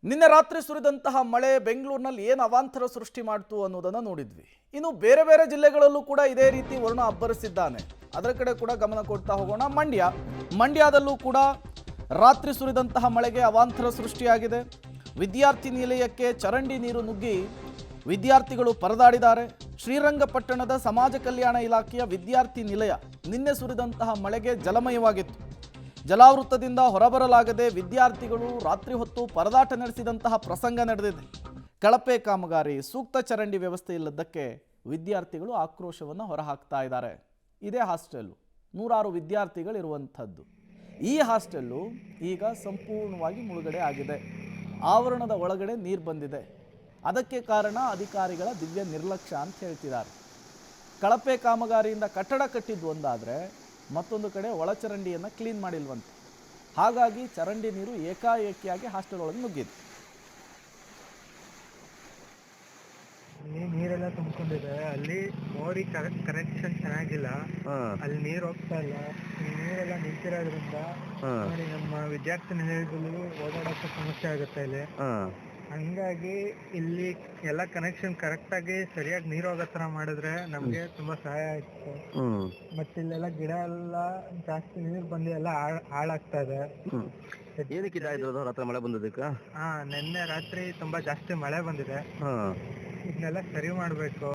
ನಿನ್ನೆ ರಾತ್ರಿ ಸುರಿದಂತಹ ಮಳೆ ಬೆಂಗಳೂರಿನಲ್ಲಿ ಏನು ಅವಾಂತರ ಸೃಷ್ಟಿ ಮಾಡ್ತು ಅನ್ನೋದನ್ನು ನೋಡಿದ್ವಿ. ಇನ್ನು ಬೇರೆ ಬೇರೆ ಜಿಲ್ಲೆಗಳಲ್ಲೂ ಕೂಡ ಇದೇ ರೀತಿ ವರುಣ ಅಬ್ಬರಿಸಿದ್ದಾನೆ. ಅದರ ಕಡೆ ಕೂಡ ಗಮನ ಕೊಡ್ತಾ ಹೋಗೋಣ. ಮಂಡ್ಯದಲ್ಲೂ ಕೂಡ ರಾತ್ರಿ ಸುರಿದಂತಹ ಮಳೆಗೆ ಅವಾಂತರ ಸೃಷ್ಟಿಯಾಗಿದೆ. ವಿದ್ಯಾರ್ಥಿ ನಿಲಯಕ್ಕೆ ಚರಂಡಿ ನೀರು ನುಗ್ಗಿ ವಿದ್ಯಾರ್ಥಿಗಳು ಪರದಾಡಿದ್ದಾರೆ. ಶ್ರೀರಂಗಪಟ್ಟಣದ ಸಮಾಜ ಕಲ್ಯಾಣ ಇಲಾಖೆಯ ವಿದ್ಯಾರ್ಥಿ ನಿಲಯ ನಿನ್ನೆ ಸುರಿದಂತಹ ಮಳೆಗೆ ಜಲಮಯವಾಗಿತ್ತು. ಜಲಾವೃತದಿಂದ ಹೊರಬರಲಾಗದೆ ವಿದ್ಯಾರ್ಥಿಗಳು ರಾತ್ರಿ ಹೊತ್ತು ಪರದಾಟ ನಡೆಸಿದಂತಹ ಪ್ರಸಂಗ ನಡೆದಿದೆ. ಕಳಪೆ ಕಾಮಗಾರಿ, ಸೂಕ್ತ ಚರಂಡಿ ವ್ಯವಸ್ಥೆ ಇಲ್ಲದಕ್ಕೆ ವಿದ್ಯಾರ್ಥಿಗಳು ಆಕ್ರೋಶವನ್ನು ಹೊರಹಾಕ್ತಾ ಇದ್ದಾರೆ. ಇದೇ ಹಾಸ್ಟೆಲ್ಲು, ನೂರಾರು ವಿದ್ಯಾರ್ಥಿಗಳಿರುವಂಥದ್ದು. ಈ ಹಾಸ್ಟೆಲ್ಲು ಈಗ ಸಂಪೂರ್ಣವಾಗಿ ಮುಳುಗಡೆ ಆಗಿದೆ. ಆವರಣದ ಒಳಗಡೆ ನೀರು ಬಂದಿದೆ. ಅದಕ್ಕೆ ಕಾರಣ ಅಧಿಕಾರಿಗಳ ದಿವ್ಯ ನಿರ್ಲಕ್ಷ್ಯ ಅಂತ ಹೇಳ್ತಿದ್ದಾರೆ. ಕಳಪೆ ಕಾಮಗಾರಿಯಿಂದ ಕಟ್ಟಡ ಕಟ್ಟಿದ್ದು ಒಂದಾದರೆ ಮತ್ತೊಂದು ಕಡೆ ಒಳಚರಂಡಿಯನ್ನು ಕ್ಲೀನ್ ಮಾಡಿಲ್ವಂತೆ. ಹಾಗಾಗಿ ಚರಂಡಿ ನೀರು ಏಕಾಏಕಿಯಾಗಿ ಹಾಸ್ಟೆಲ್ ಒಳಗೆ ನುಗ್ಗಿದೆ. ನೀರೆಲ್ಲ ತುಂಬಿಕೊಂಡಿದೆ. ಅಲ್ಲಿ ಮೋರಿ ಕನೆಕ್ಷನ್ ಚೆನ್ನಾಗಿಲ್ಲ. ಅಲ್ಲಿ ನೀರು ಹೋಗ್ತಾ ಇಲ್ಲ. ನೀರೆಲ್ಲ ನಿಂತಿರೋದ್ರಿಂದ ನಮ್ಮ ವಿದ್ಯಾರ್ಥಿ ನಿಲಯಗಳು ಓಡಾಡೋಕೆ ಸಮಸ್ಯೆ ಆಗುತ್ತೆ ಇಲ್ಲಿ. ಹಂಗಾಗಿ ಇಲ್ಲಿ ಎಲ್ಲ ಕನೆಕ್ಷನ್ ಕರೆಕ್ಟ್ ಆಗಿ ಸರಿಯಾಗಿ ನೀರು ಹೋಗೋ ತರ ಮಾಡಿದ್ರೆ ನಮ್ಗೆ ತುಂಬಾ ಸಹಾಯ ಆಯ್ತು. ಮತ್ತೆ ಇಲ್ಲೆಲ್ಲ ಗಿಡ ಎಲ್ಲ ಜಾಸ್ತಿ ನೀರು ಬಂದು ಎಲ್ಲ ಹಾಳಾಗ್ತಾ ಇದೆ. ಏನಕ್ಕೆ ರಾತ್ರಿ ಮಳೆ ಬಂದದಕ್ಕ? ನಿನ್ನೆ ರಾತ್ರಿ ತುಂಬಾ ಜಾಸ್ತಿ ಮಳೆ ಬಂದಿದೆ. ಇದನ್ನೆಲ್ಲ ಸರಿ ಮಾಡ್ಬೇಕು.